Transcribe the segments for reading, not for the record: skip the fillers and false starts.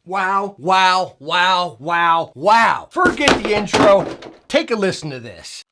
Wow, wow, wow, wow, wow. Forget the intro. Take a listen to this.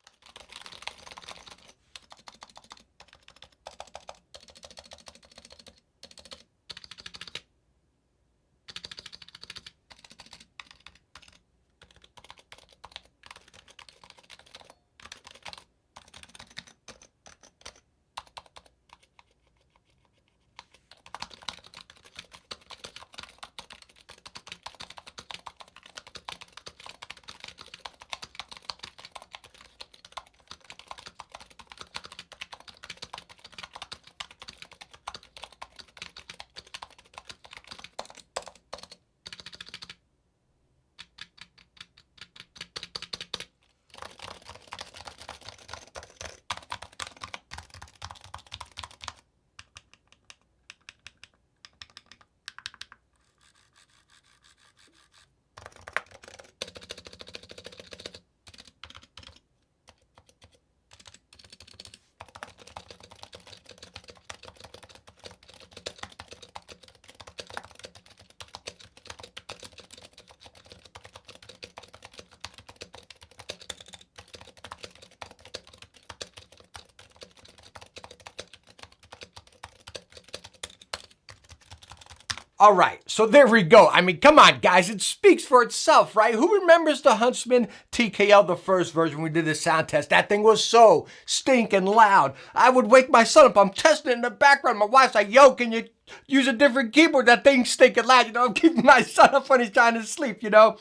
All right, so there we go. I mean, come on, guys. It speaks for itself, right? Who remembers the Huntsman TKL, the first version? We did the sound test. That thing was so stinking loud. I would wake my son up. I'm testing it in the background. My wife's like, yo, can you use a different keyboard? That thing's stinking loud. You know, I'm keeping my son up when he's trying to sleep, you know?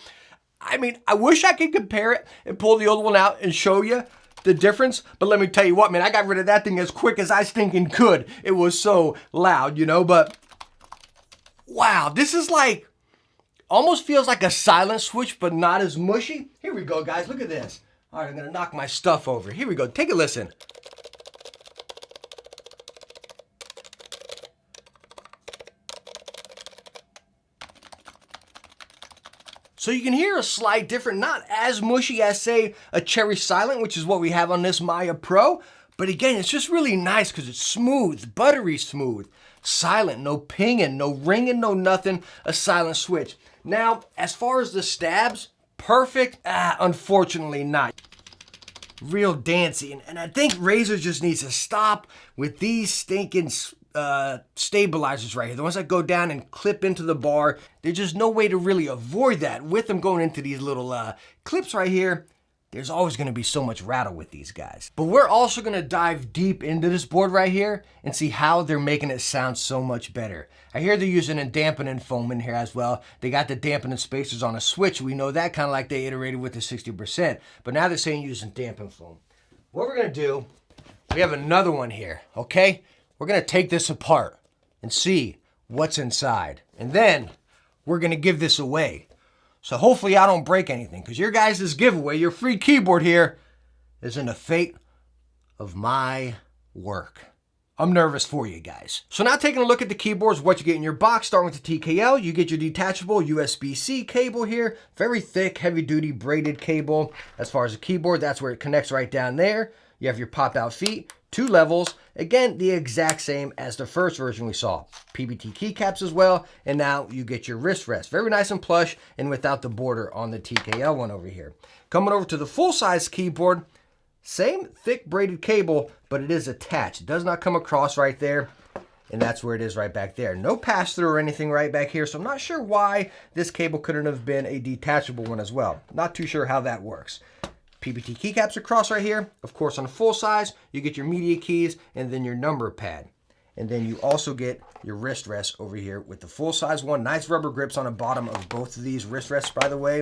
I mean, I wish I could compare it and pull the old one out and show you the difference. But let me tell you what, man, I got rid of that thing as quick as I stinking could. It was so loud, you know, but wow, this is like, almost feels like a silent switch, but not as mushy. Here we go, guys. Look at this. All right, I'm going to knock my stuff over. Here we go. Take a listen. So you can hear a slight difference, not as mushy as, say, a Cherry Silent, which is what we have on this Maya Pro. But again, it's just really nice because it's smooth, buttery smooth. Silent, no pinging, no ringing, no nothing, a silent switch. Now, as far as the stabs, perfect? Unfortunately not. Real dancey, and I think Razer just needs to stop with these stinking stabilizers right here. The ones that go down and clip into the bar. There's just no way to really avoid that. With them going into these little clips right here, there's always going to be so much rattle with these guys. But we're also going to dive deep into this board right here and see how they're making it sound so much better. I hear they're using a dampening foam in here as well. They got the dampening spacers on a switch. We know that, kind of like they iterated with the 60%. But now they're saying using dampen foam. What we're going to do, we have another one here, okay? We're going to take this apart and see what's inside. And then we're going to give this away. So hopefully I don't break anything, because your guys' giveaway, your free keyboard here, is in the fate of my work. I'm nervous for you guys. So now taking a look at the keyboards, what you get in your box, starting with the TKL, you get your detachable USB-C cable here. Very thick, heavy-duty braided cable. As far as the keyboard, that's where it connects right down there. You have your pop-out feet, 2 levels. Again, the exact same as the first version we saw. PBT keycaps as well, and now you get your wrist rest. Very nice and plush, and without the border on the TKL one over here. Coming over to the full-size keyboard, same thick braided cable, but it is attached. It does not come across right there, and that's where it is right back there. No pass-through or anything right back here, so I'm not sure why this cable couldn't have been a detachable one as well. Not too sure how that works. PBT keycaps across right here. Of course, on a full size, you get your media keys and then your number pad. And then you also get your wrist rest over here with the full size one. Nice rubber grips on the bottom of both of these wrist rests, by the way.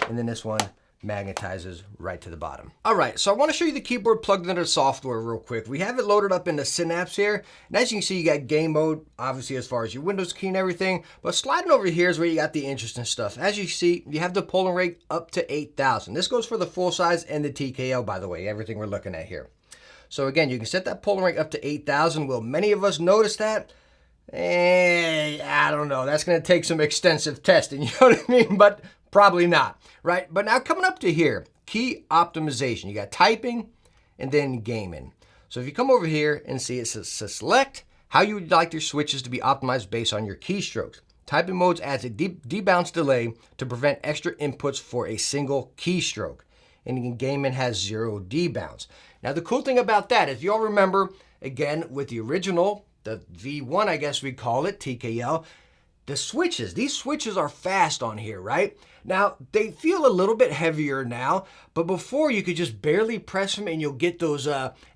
And then this one magnetizes right to the bottom. All right, so I want to show you the keyboard plugged into the software real quick. We have it loaded up into Synapse here. And as you can see, you got game mode, obviously as far as your Windows key and everything. But sliding over here is where you got the interesting stuff. As you see, you have the polling rate up to 8,000. This goes for the full size and the TKL, by the way, everything we're looking at here. So again, you can set that polling rate up to 8,000. Will many of us notice that? I don't know. That's going to take some extensive testing, you know what I mean? But probably not, right? But now coming up to here, key optimization. You got typing and then gaming. So if you come over here and see it says select how you would like your switches to be optimized based on your keystrokes. Typing modes adds a debounce delay to prevent extra inputs for a single keystroke. And gaming has 0 debounce. Now the cool thing about that, if you all remember, again, with the original, the V1 I guess we call it, TKL, the switches, these switches are fast on here, right? Now, they feel a little bit heavier now, but before you could just barely press them and you'll get those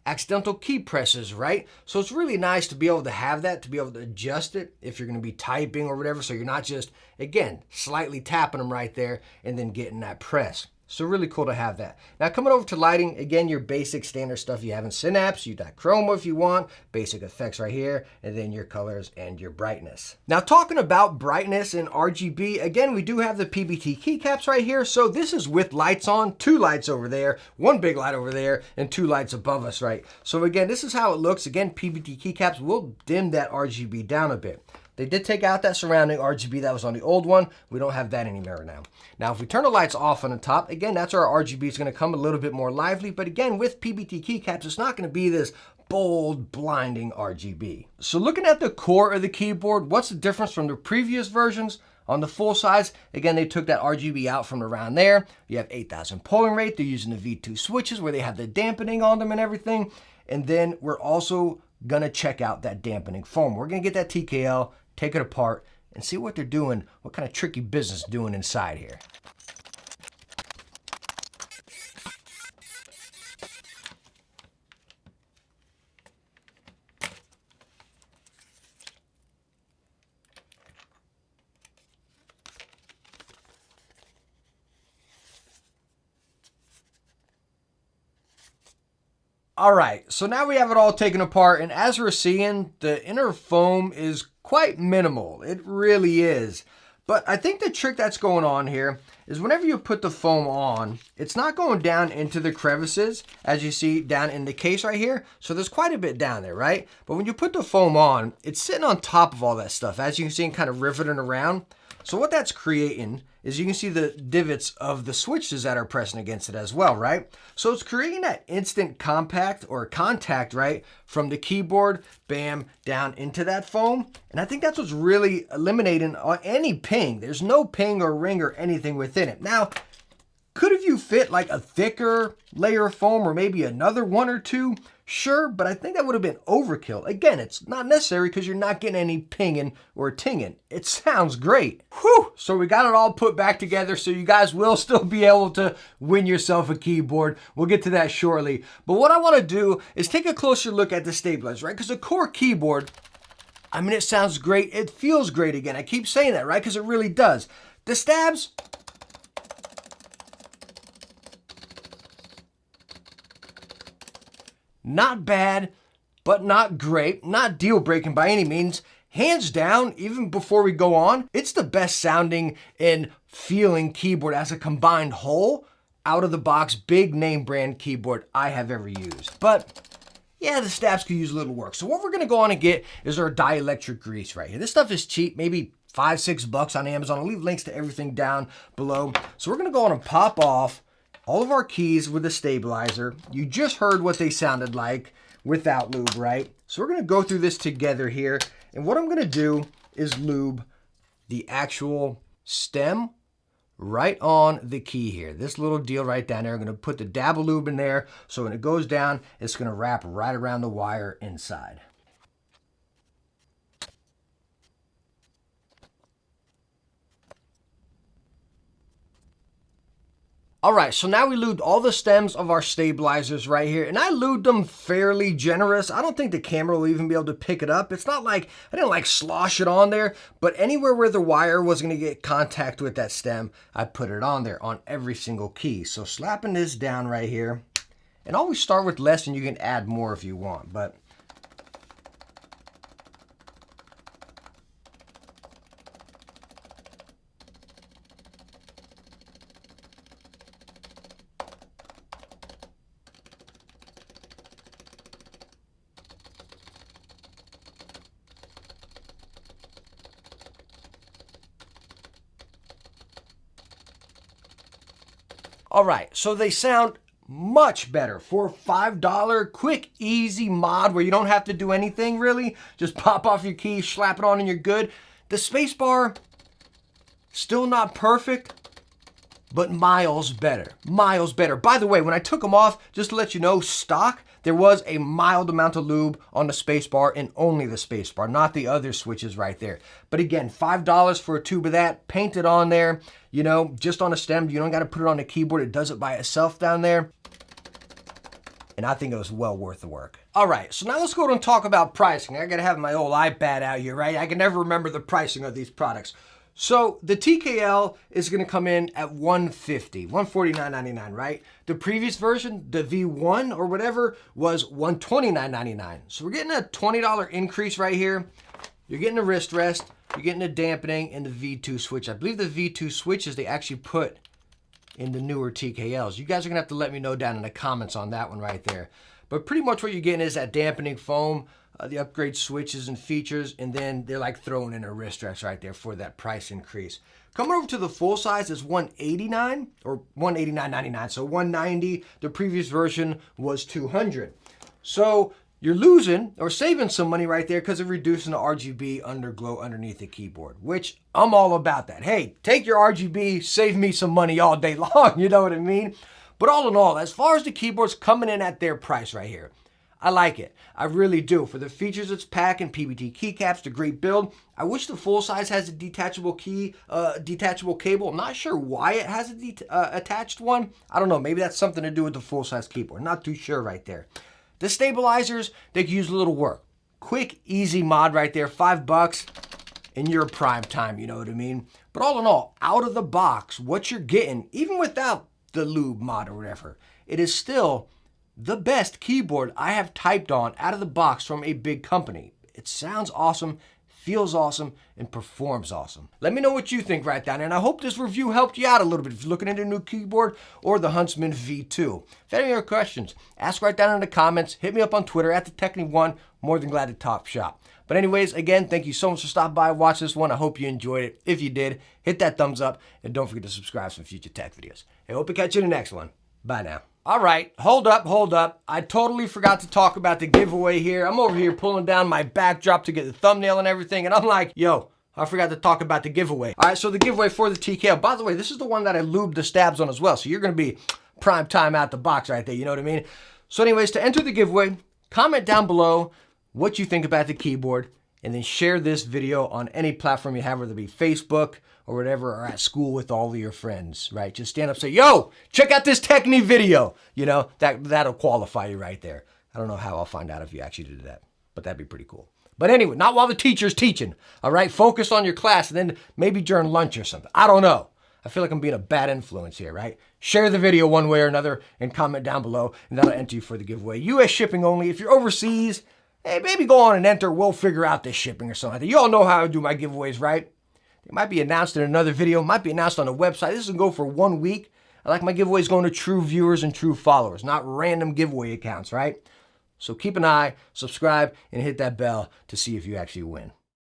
accidental key presses, right? So it's really nice to be able to have that, to be able to adjust it if you're gonna be typing or whatever, so you're not just, again, slightly tapping them right there and then getting that press. So really cool to have that. Now coming over to lighting, again, your basic standard stuff you have in Synapse. You got chroma if you want, basic effects right here, and then your colors and your brightness. Now talking about brightness and RGB, again, we do have the PBT keycaps right here. So this is with lights on, 2 lights over there, 1 big light over there, and 2 lights above us, right? So again, this is how it looks. Again, PBT keycaps will dim that RGB down a bit. They did take out that surrounding RGB that was on the old one. We don't have that anymore now. Now, if we turn the lights off on the top, again, that's where our RGB is going to come a little bit more lively. But again, with PBT keycaps, it's not going to be this bold, blinding RGB. So looking at the core of the keyboard, what's the difference from the previous versions? On the full size, again, they took that RGB out from around there. You have 8,000 polling rate. They're using the V2 switches where they have the dampening on them and everything. And then we're also going to check out that dampening foam. We're going to get that TKL, take it apart, and see what they're doing, what kind of tricky business doing inside here. All right, so now we have it all taken apart, and as we're seeing, the inner foam is quite minimal. It really is. But I think the trick that's going on here is whenever you put the foam on, it's not going down into the crevices, as you see down in the case right here. So there's quite a bit down there, right? But when you put the foam on, it's sitting on top of all that stuff, as you can see, kind of riveting around. So what that's creating is you can see the divots of the switches that are pressing against it as well, right? So it's creating that instant contact, right, from the keyboard, bam, down into that foam. And I think that's what's really eliminating any ping. There's no ping or ring or anything within it. Now, could have you fit like a thicker layer of foam or maybe another 1 or 2? Sure, but I think that would have been overkill. Again, it's not necessary because you're not getting any pinging or tinging. It sounds great. Whew! So we got it all put back together so you guys will still be able to win yourself a keyboard. We'll get to that shortly. But what I want to do is take a closer look at the stabilizer, right? Because the core keyboard, I mean, it sounds great. It feels great again. I keep saying that, right? Because it really does. The stabs, not bad, but not great, not deal breaking by any means. Hands down, even before we go on, it's the best sounding and feeling keyboard as a combined whole, out of the box, big name brand keyboard I have ever used. But yeah, the stabs could use a little work. So what we're gonna go on and get is our dielectric grease right here. This stuff is cheap, maybe $5, $6 on Amazon. I'll leave links to everything down below. So we're gonna go on and pop off all of our keys with the stabilizer. You just heard what they sounded like without lube, right? So we're gonna go through this together here. And what I'm gonna do is lube the actual stem right on the key here. This little deal right down there. I'm gonna put the dabble lube in there. So when it goes down, it's gonna wrap right around the wire inside. All right, so now we lubed all the stems of our stabilizers right here, and I lubed them fairly generous. I don't think the camera will even be able to pick it up. It's not like, I didn't like slosh it on there, but anywhere where the wire was gonna get contact with that stem, I put it on there on every single key. So slapping this down right here, and always start with less and you can add more if you want, but all right, so they sound much better for $5 quick, easy mod where you don't have to do anything really. Just pop off your key, slap it on and you're good. The spacebar, still not perfect, but miles better. Miles better. By the way, when I took them off, just to let you know, stock, there was a mild amount of lube on the spacebar and only the spacebar, not the other switches right there. But again, $5 for a tube of that, painted on there, you know, just on a stem. You don't got to put it on the keyboard. It does it by itself down there. And I think it was well worth the work. All right, so now let's go and talk about pricing. I gotta have my old iPad out here, right? I can never remember the pricing of these products. So the TKL is gonna come in at $150, $149.99, right? The previous version, the V1 or whatever, was $129.99. So we're getting a $20 increase right here. You're getting a wrist rest, you're getting a dampening, and the V2 switch. I believe the V2 switches they actually put in the newer TKLs. You guys are gonna have to let me know down in the comments on that one right there. But pretty much what you're getting is that dampening foam, the upgrade switches and features, and then they're like throwing in a wrist rest right there for that price increase. Coming over to the full size is $189 or $189.99, so $190. The previous version was $200. So you're losing or saving some money right there because of reducing the RGB underglow underneath the keyboard, which I'm all about that. Hey, take your RGB, save me some money all day long, you know what I mean? But all in all, as far as the keyboard's coming in at their price right here, I like it. I really do. For the features it's packing, PBT keycaps, the great build. I wish the full size has a detachable cable. I'm not sure why it has a attached one. I don't know. Maybe that's something to do with the full size keyboard. Not too sure right there. The stabilizers, they could use a little work. Quick, easy mod right there, $5, and you're prime time, you know what I mean? But all in all, out of the box, what you're getting, even without the lube mod or whatever, it is still the best keyboard I have typed on out of the box from a big company. It sounds awesome, feels awesome, and performs awesome. Let me know what you think right down there, and I hope this review helped you out a little bit if you're looking into a new keyboard or the Huntsman V2. If you have any other questions, ask right down in the comments. Hit me up on Twitter at the Techne1. More than glad to talk shop. But anyways, again, thank you so much for stopping by and watching this one. I hope you enjoyed it. If you did, hit that thumbs up, and don't forget to subscribe for future tech videos. I hope to catch you in the next one. Bye now. All right, hold up. I totally forgot to talk about the giveaway here. I'm over here pulling down my backdrop to get the thumbnail and everything, and I'm like, yo, I forgot to talk about the giveaway. All right, so the giveaway for the TKL. By the way, this is the one that I lubed the stabs on as well, so you're gonna be prime time out the box right there, you know what I mean? So anyways, to enter the giveaway, comment down below what you think about the keyboard, and then share this video on any platform you have, whether it be Facebook or whatever, or at school with all of your friends, right? Just stand up and say, yo, check out this Techne video. You know, that'll qualify you right there. I don't know how I'll find out if you actually did that, but that'd be pretty cool. But anyway, not while the teacher's teaching, all right? Focus on your class, and then maybe during lunch or something. I don't know. I feel like I'm being a bad influence here, right? Share the video one way or another and comment down below, and that'll enter you for the giveaway. US shipping only. If you're overseas, hey, maybe go on and enter. We'll figure out this shipping or something. You all know how I do my giveaways, right? It might be announced in another video. Might be announced on the website. This will go for 1 week. I like my giveaways going to true viewers and true followers, not random giveaway accounts, right? So keep an eye, subscribe, and hit that bell to see if you actually win.